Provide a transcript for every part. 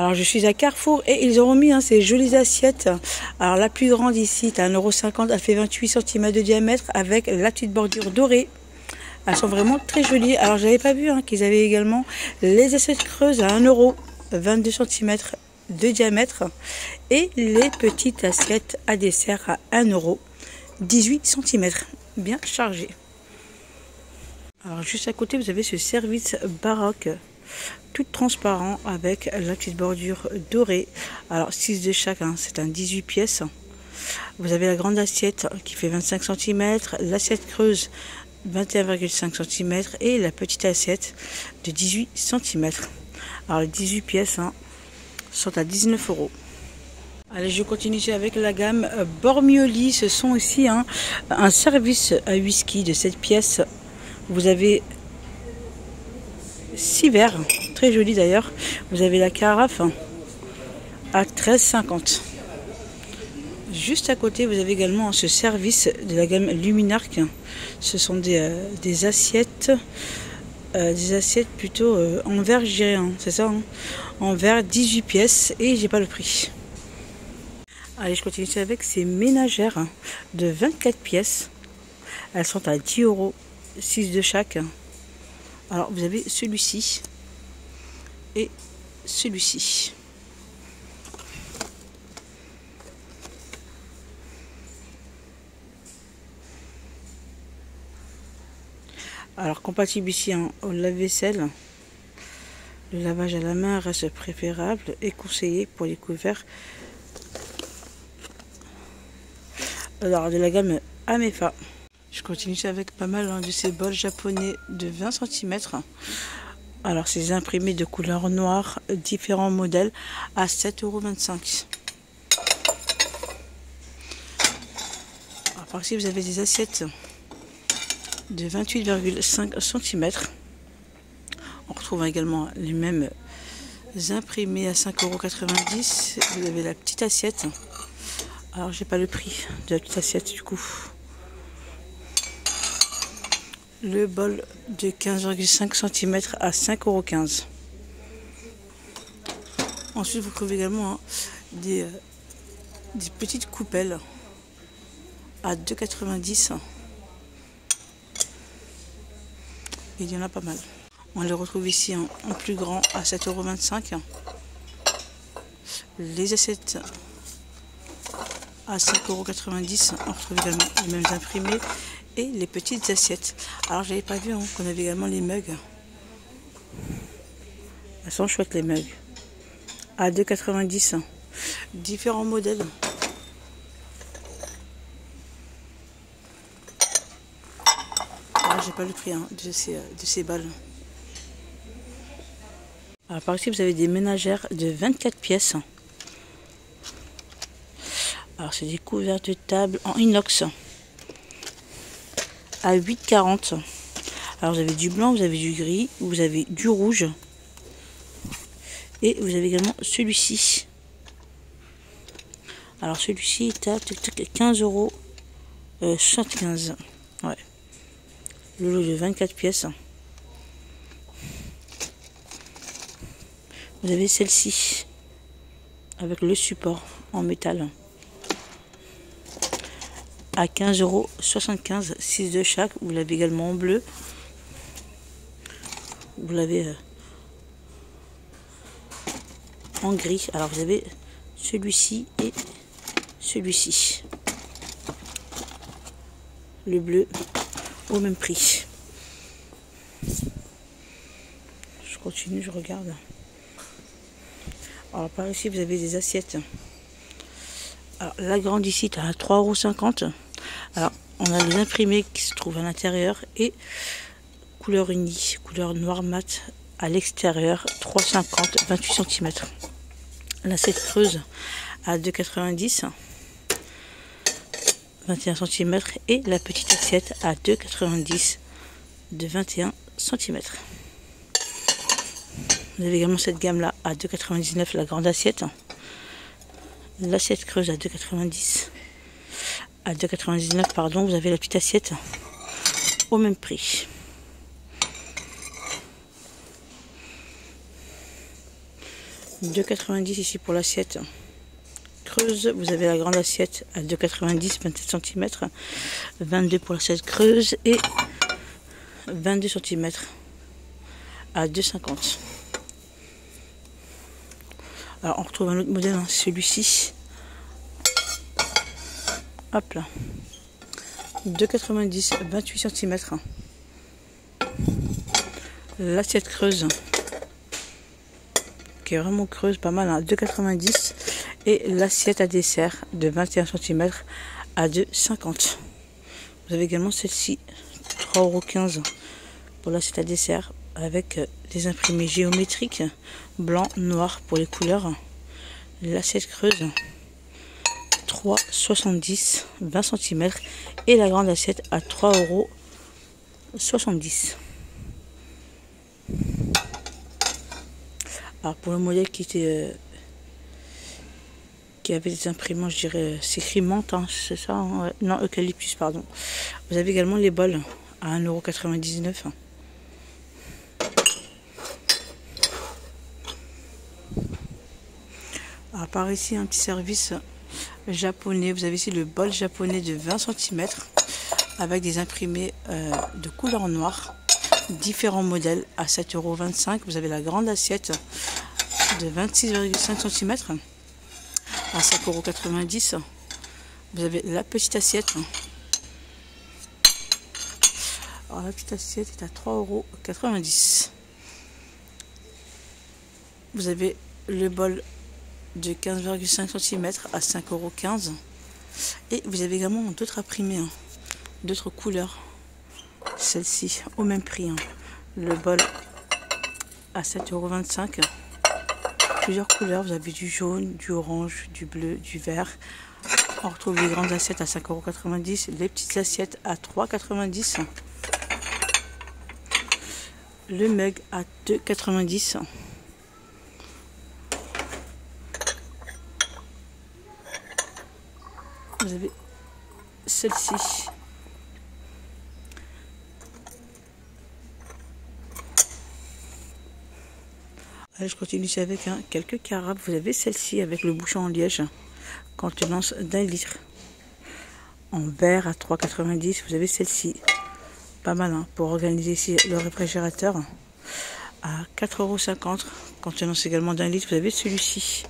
Alors je suis à Carrefour et ils ont remis ces jolies assiettes. Alors la plus grande ici, c'est à 1,50 €, elle fait 28 cm de diamètre avec la petite bordure dorée. Elles sont vraiment très jolies. Alors j'avais pas vu qu'ils avaient également les assiettes creuses à 1 €, 22 cm de diamètre. Et les petites assiettes à dessert à 1 €, 18 cm, bien chargées. Alors juste à côté, vous avez ce service baroque, tout transparent avec la petite bordure dorée. Alors 6 de chaque, c'est un 18 pièces. Vous avez la grande assiette qui fait 25 cm, l'assiette creuse 21,5 cm et la petite assiette de 18 cm. Alors les 18 pièces sont à 19 €. Allez, je continue avec la gamme Bormioli. Ce sont ici un service à whisky de 7 pièces. Vous avez 6 verres, très joli d'ailleurs. Vous avez la carafe à 13,50 €. Juste à côté, vous avez également ce service de la gamme Luminarc. Ce sont des assiettes plutôt en verre, je dirais, c'est ça, en verre, 18 pièces et j'ai pas le prix. Allez, je continue avec ces ménagères de 24 pièces. Elles sont à 10 €, 6 de chaque. Alors, vous avez celui-ci et celui-ci. Alors, compatible ici au lave-vaisselle. Le lavage à la main reste préférable et conseillé pour les couverts. Alors, de la gamme Amefa. Je continue avec pas mal de ces bols japonais de 20 cm. Alors, c'est imprimé de couleur noire, différents modèles à 7,25 €. Alors, par ici, vous avez des assiettes de 28,5 cm. On retrouve également les mêmes imprimés à 5,90 €. Vous avez la petite assiette. Alors, j'ai pas le prix de la petite assiette du coup. Le bol de 15,5 cm à 5,15 €. Ensuite, vous trouvez également des petites coupelles à 2,90 €. Il y en a pas mal. On les retrouve ici en plus grand à 7,25 €. Les assiettes à 5,90 €. On retrouve également les mêmes imprimés et les petites assiettes. Alors j'avais pas vu qu'on avait également les mugs. Elles sont chouettes les mugs. À 2,90 €. Différents modèles. Alors j'ai pas le prix de ces balles. Alors par ici vous avez des ménagères de 24 pièces. Alors c'est des couverts de table en inox à 8,40 €. Alors vous avez du blanc, vous avez du gris, vous avez du rouge et vous avez également celui-ci. Alors celui-ci est à 15,75 €. Ouais. Le lot de 24 pièces. Vous avez celle-ci avec le support en métal à 15,75 €, 6 de chaque. Vous l'avez également en bleu. Vous l'avez en gris. Alors vous avez celui-ci et celui-ci. Le bleu au même prix. Je continue, je regarde. Alors par ici vous avez des assiettes. Alors la grande ici est à 3,50 €. Alors on a les imprimés qui se trouvent à l'intérieur et couleur unie, couleur noir mat à l'extérieur, 3,50 €, 28 cm. L'assiette creuse à 2,90 €, 21 cm et la petite assiette à 2,90 € de 21 cm. Vous avez également cette gamme là à 2,99 €, la grande assiette. L'assiette creuse à 2,90 €. À 2,99 €, pardon, vous avez la petite assiette au même prix. 2,90 ici pour l'assiette creuse. Vous avez la grande assiette à 2,90, 27 cm. 22 pour l'assiette creuse et 22 cm à 2,50. Alors on retrouve un autre modèle, hein, celui-ci. Hop là. 2,90, 28 cm. L'assiette creuse, qui est vraiment creuse, pas mal, hein, 2,90. Et l'assiette à dessert de 21 cm à 2,50. Vous avez également celle-ci, 3,15 € pour l'assiette à dessert, avec des imprimés géométriques, blanc, noir pour les couleurs. L'assiette creuse, 3,70 €, 20 cm. Et la grande assiette à 3,70 €. Alors pour le modèle qui avait des imprimants, je dirais, c'est écrit menthe, hein, c'est ça, hein, ouais. Non, eucalyptus, pardon. Vous avez également les bols à 1,99 €. Alors par ici, un petit service japonais. Vous avez ici le bol japonais de 20 cm avec des imprimés de couleur noire, différents modèles à 7,25 €. Vous avez la grande assiette de 26,5 cm à 5,90 €. Vous avez la petite assiette. Alors la petite assiette est à 3,90 €. Vous avez le bol de 15,5 cm à 5,15 €. Et vous avez également d'autres imprimés, hein, d'autres couleurs. Celle-ci au même prix, hein. Le bol à 7,25 €. Plusieurs couleurs, vous avez du jaune, du orange, du bleu, du vert. On retrouve les grandes assiettes à 5,90 €, les petites assiettes à 3,90 €. Le mug à 2,90 €. Vous avez celle-ci. Allez, je continue ici avec quelques carafes. Vous avez celle-ci avec le bouchon en liège, contenance d'1 litre. En verre à 3,90 €. Vous avez celle-ci. Pas mal, hein, pour organiser ici le réfrigérateur. À 4,50 €. Contenance également d'1 litre. Vous avez celui-ci.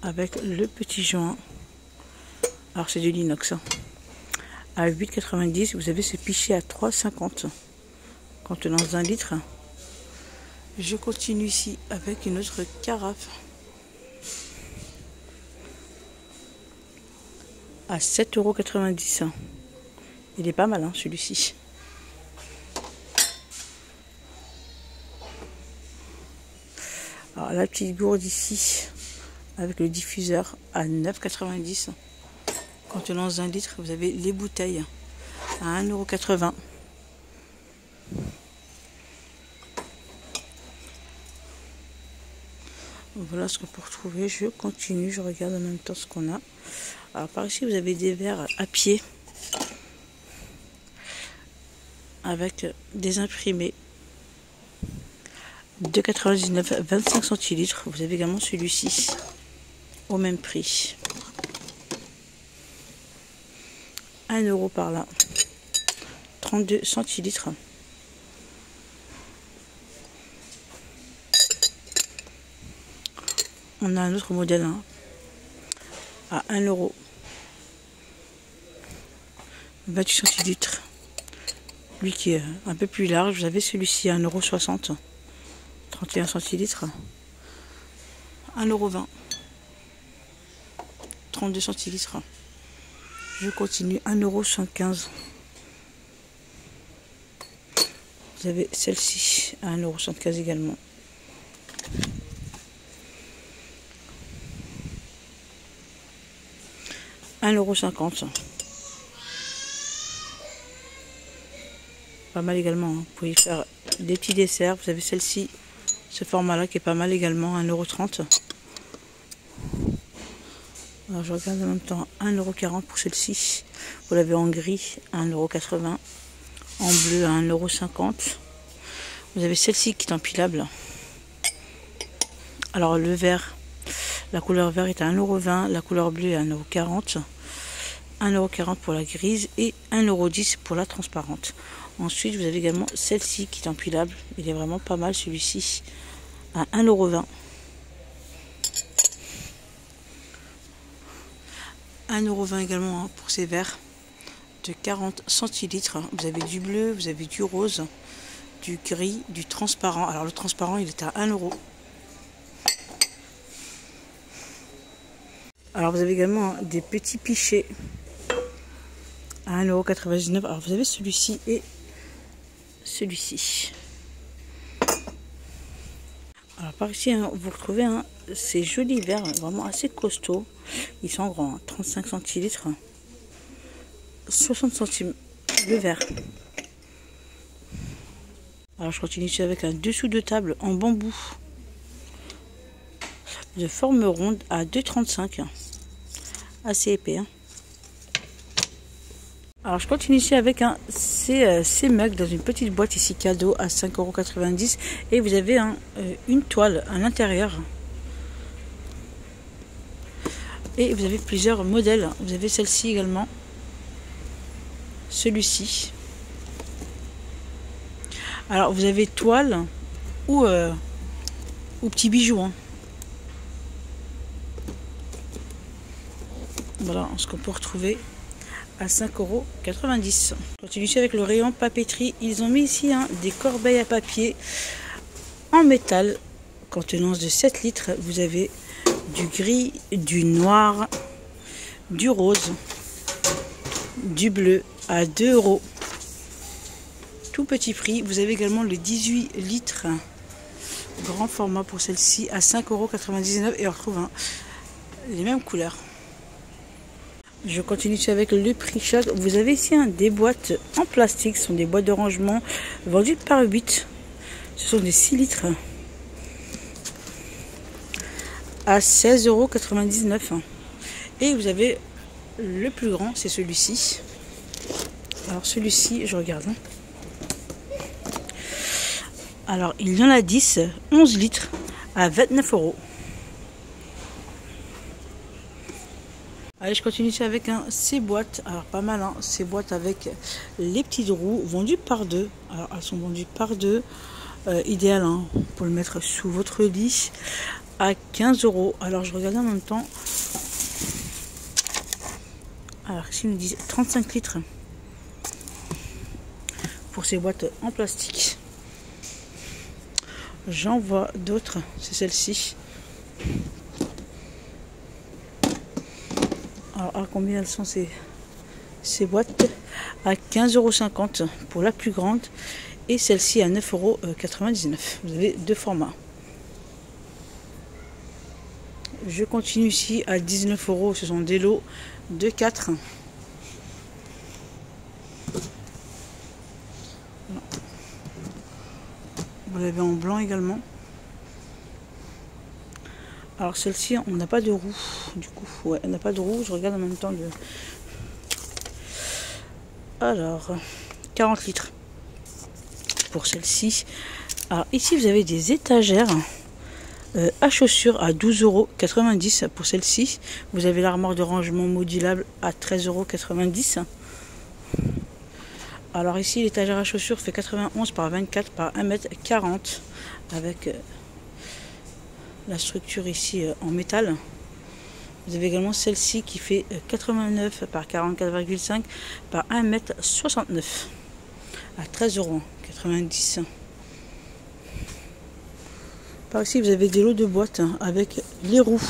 Avec le petit joint. Alors c'est de l'inox. Hein. À 8,90 €. Vous avez ce pichet à 3,50 €. Contenance d'1 litre. Je continue ici avec une autre carafe à 7,90 €. Il est pas mal, hein, celui-ci. Alors la petite gourde ici avec le diffuseur à 9,90 €. Contenance d'1 litre. Vous avez les bouteilles à 1,80 €. Voilà ce qu'on peut retrouver. Je continue, je regarde en même temps ce qu'on a. Alors par ici, vous avez des verres à pied avec des imprimés 2,99 €, 25 centilitres. Vous avez également celui-ci au même prix. 1 € par là. 32 centilitres. On a un autre modèle, hein, à 1 €. 28 centilitres. Lui qui est un peu plus large. Vous avez celui-ci à 1,60 €. 31 centilitres. 1,20 €. 32 centilitres. Je continue. 1,75 €. Vous avez celle-ci à 1,75 € également. €1,50 €. Pas mal également, hein. Vous pouvez faire des petits desserts. Vous avez celle-ci, ce format-là qui est pas mal également, 1,30 €. Alors je regarde en même temps, 1,40 € pour celle-ci. Vous l'avez en gris, 1,80 €. En bleu, à 1,50 €. Vous avez celle-ci qui est empilable. Alors le vert, la couleur vert est à 1,20 €, la couleur bleue est à 1,40 €, 1,40 € pour la grise et 1,10 € pour la transparente. Ensuite, vous avez également celle-ci qui est empilable. Il est vraiment pas mal celui-ci, à 1,20 €. 1,20 € également hein, pour ces verres de 40 centilitres. Vous avez du bleu, vous avez du rose, du gris, du transparent. Alors le transparent, il est à 1 €. Alors vous avez également des petits pichets à 1,99 €. Alors vous avez celui-ci et celui-ci. Alors par ici, hein, vous retrouvez hein, ces jolis verres, vraiment assez costauds. Ils sont grands, hein, 35 centilitres, 60 centimes le verre. Alors je continue ici avec un dessous de table en bambou de forme ronde à 2,35 €. Assez épais. Hein. Alors je continue ici avec ces mugs dans une petite boîte ici cadeau à 5,90 €. Et vous avez une toile à l'intérieur. Et vous avez plusieurs modèles. Vous avez celle-ci également. Celui-ci. Alors vous avez toile ou petit bijou. Hein. Voilà ce qu'on peut retrouver à 5,90 €. Je continue ici avec le rayon papeterie. Ils ont mis ici des corbeilles à papier en métal contenance de 7 litres. Vous avez du gris, du noir, du rose, du bleu à 2 €. Tout petit prix. Vous avez également le 18 litres grand format pour celle-ci à 5,99 € et on retrouve les mêmes couleurs. Je continue ici avec le prix choc. Vous avez ici des boîtes en plastique. Ce sont des boîtes de rangement vendues par 8. Ce sont des 6 litres à 16,99 €. Et vous avez le plus grand, c'est celui-ci. Alors celui-ci, je regarde. Alors il y en a 10, 11 litres à 29 €. Allez, je continue ici avec ces boîtes. Alors pas mal, hein, ces boîtes avec les petites roues vendues par 2. Alors elles sont vendues par 2. Idéal hein, pour le mettre sous votre lit à 15 €. Alors je regarde en même temps. Alors ici ils nous disent 35 litres pour ces boîtes en plastique. J'en vois d'autres, c'est celle-ci. Alors à combien elles sont ces boîtes? À 15,50 € pour la plus grande et celle-ci à 9,99 €. Vous avez deux formats. Je continue ici à 19 €. Ce sont des lots de 4. Voilà. Vous l'avez en blanc également. Alors celle-ci, on n'a pas de roue. Du coup, ouais, on n'a pas de roue. Je regarde en même temps le... Alors, 40 litres pour celle-ci. Alors ici, vous avez des étagères à chaussures à 12,90 € pour celle-ci. Vous avez l'armoire de rangement modulable à 13,90 €. Alors ici, l'étagère à chaussures fait 91 par 24 par 1,40 m avec la structure ici en métal. Vous avez également celle-ci qui fait 89 par 44,5 par 1,69 m à 13,90 €. Par ici, vous avez des lots de boîtes avec les roues.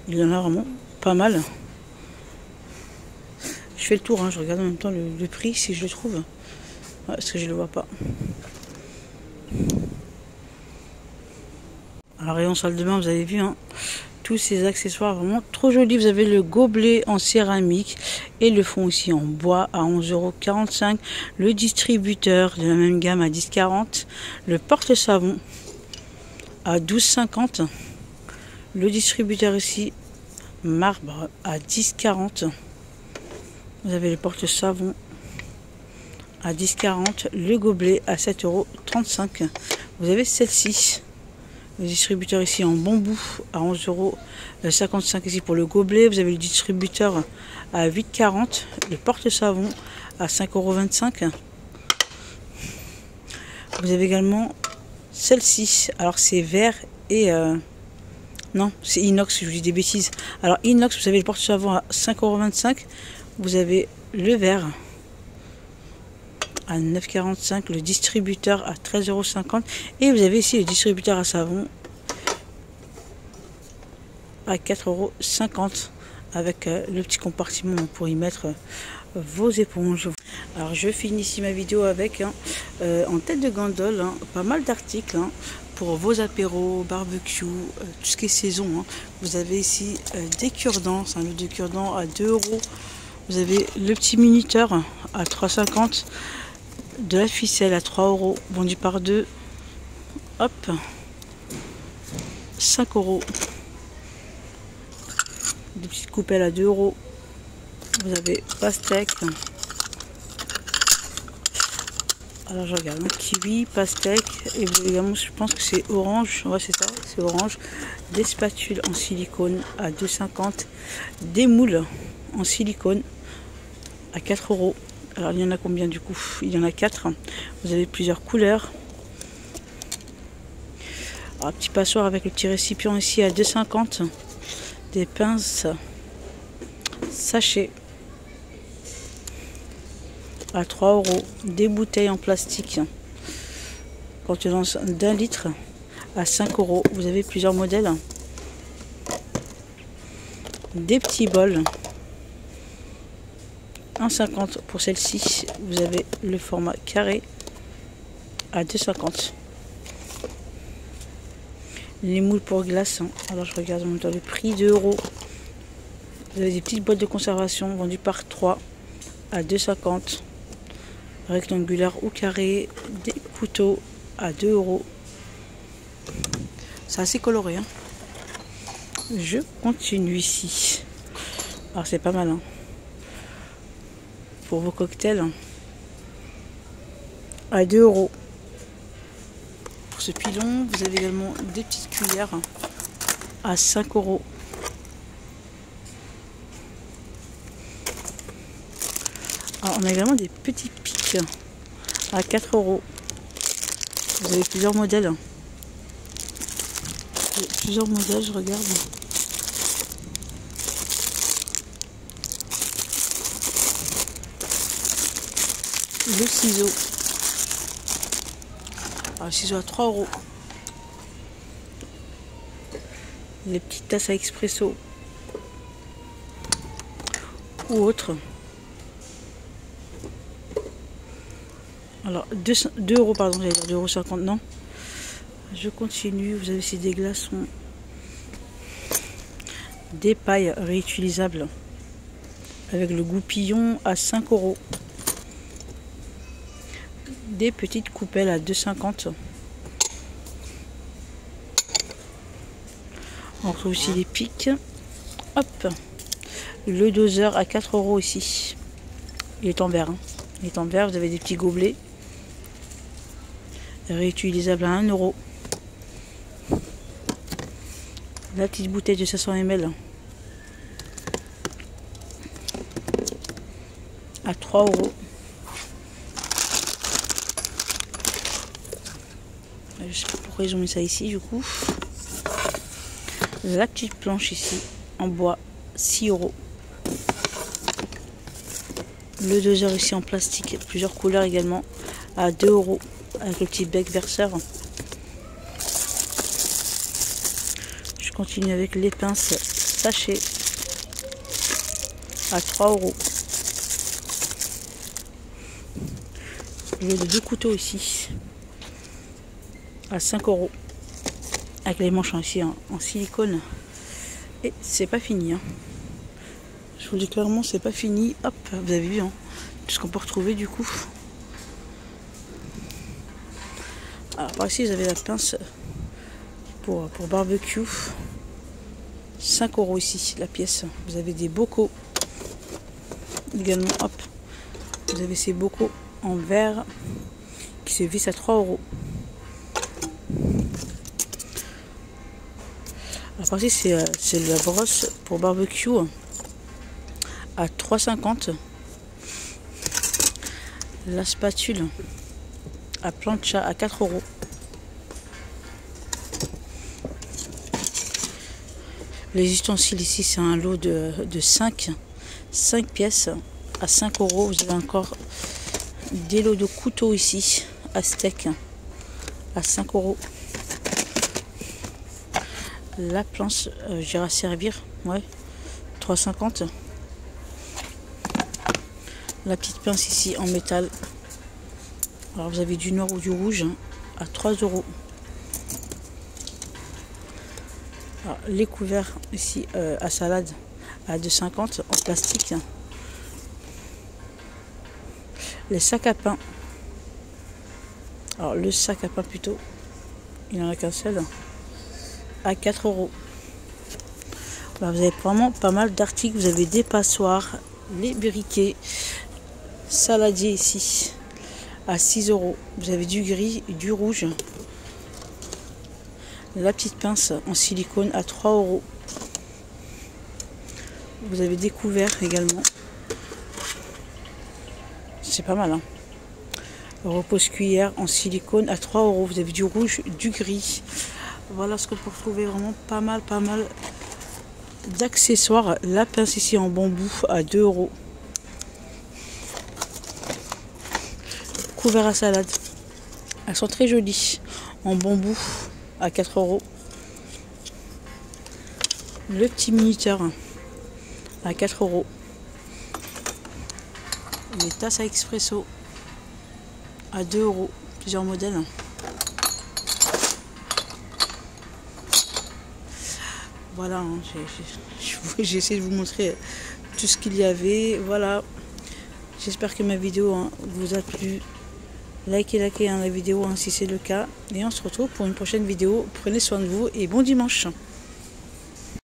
Il y en a vraiment pas mal. Je fais le tour, hein, je regarde en même temps le prix si je le trouve. Ouais, parce que je ne le vois pas. Alors, rayon salle de bain, vous avez vu, hein, tous ces accessoires vraiment trop jolis. Vous avez le gobelet en céramique et le fond aussi en bois à 11,45 €. Le distributeur de la même gamme à 10,40 €. Le porte-savon à 12,50 €. Le distributeur ici, marbre à 10,40 €. Vous avez le porte-savon à 10,40 €. Le gobelet à 7,35 €. Vous avez celle-ci, Le distributeur ici en bambou à 11,55 € ici pour le gobelet. Vous avez le distributeur à 8,40 €. Le porte-savon à 5,25 €. Vous avez également celle-ci. Alors c'est verre et... non, c'est inox, je vous dis des bêtises. Alors inox, vous avez le porte-savon à 5,25 €. Vous avez le verre à 9,45 €, le distributeur à 13,50 € et vous avez ici le distributeur à savon à 4,50 € avec le petit compartiment pour y mettre vos éponges. Alors je finis ici ma vidéo avec en tête de gondole pas mal d'articles pour vos apéros, barbecue, tout ce qui est saison. Vous avez ici des cure-dents, c'est un lot de cure-dents à 2 €. Vous avez le petit minuteur à 3,50 €. De la ficelle à 3 € vendu par 2. Hop, 5 €. Des petites coupelles à 2 €. Vous avez pastèque. Alors je regarde, kiwi, pastèque et vous avez également, je pense que c'est orange. Ouais, c'est ça, c'est orange. Des spatules en silicone à 2,50 €. Des moules en silicone à 4 €. Alors il y en a combien du coup? Il y en a 4. Vous avez plusieurs couleurs. Alors, petit passoire avec le petit récipient ici à 2,50 €. Des pinces sachets à 3 €. Des bouteilles en plastique contenance d'1 litre à 5 €. Vous avez plusieurs modèles. Des petits bols. 1,50 € pour celle-ci. Vous avez le format carré à 2,50 €. Les moules pour glace. Alors je regarde en même temps le prix, 2 €. Vous avez des petites boîtes de conservation vendues par 3 à 2,50 €. Rectangulaire ou carré. Des couteaux à 2 €. C'est assez coloré. Je continue ici. Alors c'est pas mal. Pour vos cocktails à 2 € pour ce pilon. Vous avez également des petites cuillères à 5 €. Alors, on a également des petits pics à 4 €. Vous avez plusieurs modèles. Je regarde. Le ciseau. Alors, le ciseau à 3 €. Les petites tasses à expresso ou autres. Alors 2 €, pardon, j'allais dire 2,50 €, non. Je continue. Vous avez ici des glaçons, des pailles réutilisables avec le goupillon à 5 €. Des petites coupelles à 2,50 €. On retrouve aussi des pics. Hop, le doseur à 4 € ici. Il est en verre. Il est en verre. Vous avez des petits gobelets réutilisables à 1 €. La petite bouteille de 500 ml à 3 €. Je sais pas pourquoi ils ont mis ça ici du coup. La petite planche ici en bois, 6 €. Le doseur ici en plastique, plusieurs couleurs également, à 2 € avec le petit bec verseur. Je continue avec les pinces sachets à 3 €. J'ai 2 couteaux ici à 5 € avec les manches ici en silicone. Et c'est pas fini. Je vous le dis clairement, c'est pas fini. Hop, vous avez vu tout ce qu'on peut retrouver du coup. Alors par ici, vous avez la pince pour barbecue. 5 € ici la pièce. Vous avez des bocaux également. Hop, vous avez ces bocaux en verre qui se vissent à 3 €. La partie c'est la brosse pour barbecue à 3,50 €. La spatule à plancha à 4 €. Les ustensiles ici, c'est un lot de 5 pièces à 5 €. Vous avez encore des lots de couteaux ici, à steak à 5 €. La planche, j'irai servir, ouais, 3,50 €. La petite pince ici en métal. Alors vous avez du noir ou du rouge à 3 €. Alors, les couverts ici à salade à 2,50 € en plastique. Les sacs à pain. Alors le sac à pain plutôt, il n'en a qu'un seul, à 4 €. Alors, vous avez vraiment pas mal d'articles. Vous avez des passoires, les briquets, saladier ici à 6 €. Vous avez du gris, du rouge. La petite pince en silicone à 3 €. Vous avez des couverts également. C'est pas mal, hein. Repose-cuillère en silicone à 3 €. Vous avez du rouge, du gris. Voilà ce que vous pouvez trouver, vraiment pas mal d'accessoires. La pince ici en bambou à 2 €. Couverts à salade. Elles sont très jolies. En bambou à 4 €. Le petit minuteur à 4 €. Les tasses à expresso à 2 €. Plusieurs modèles. Voilà, hein, j'ai essayé de vous montrer tout ce qu'il y avait. Voilà. J'espère que ma vidéo vous a plu. Likez la vidéo si c'est le cas. Et on se retrouve pour une prochaine vidéo. Prenez soin de vous et bon dimanche.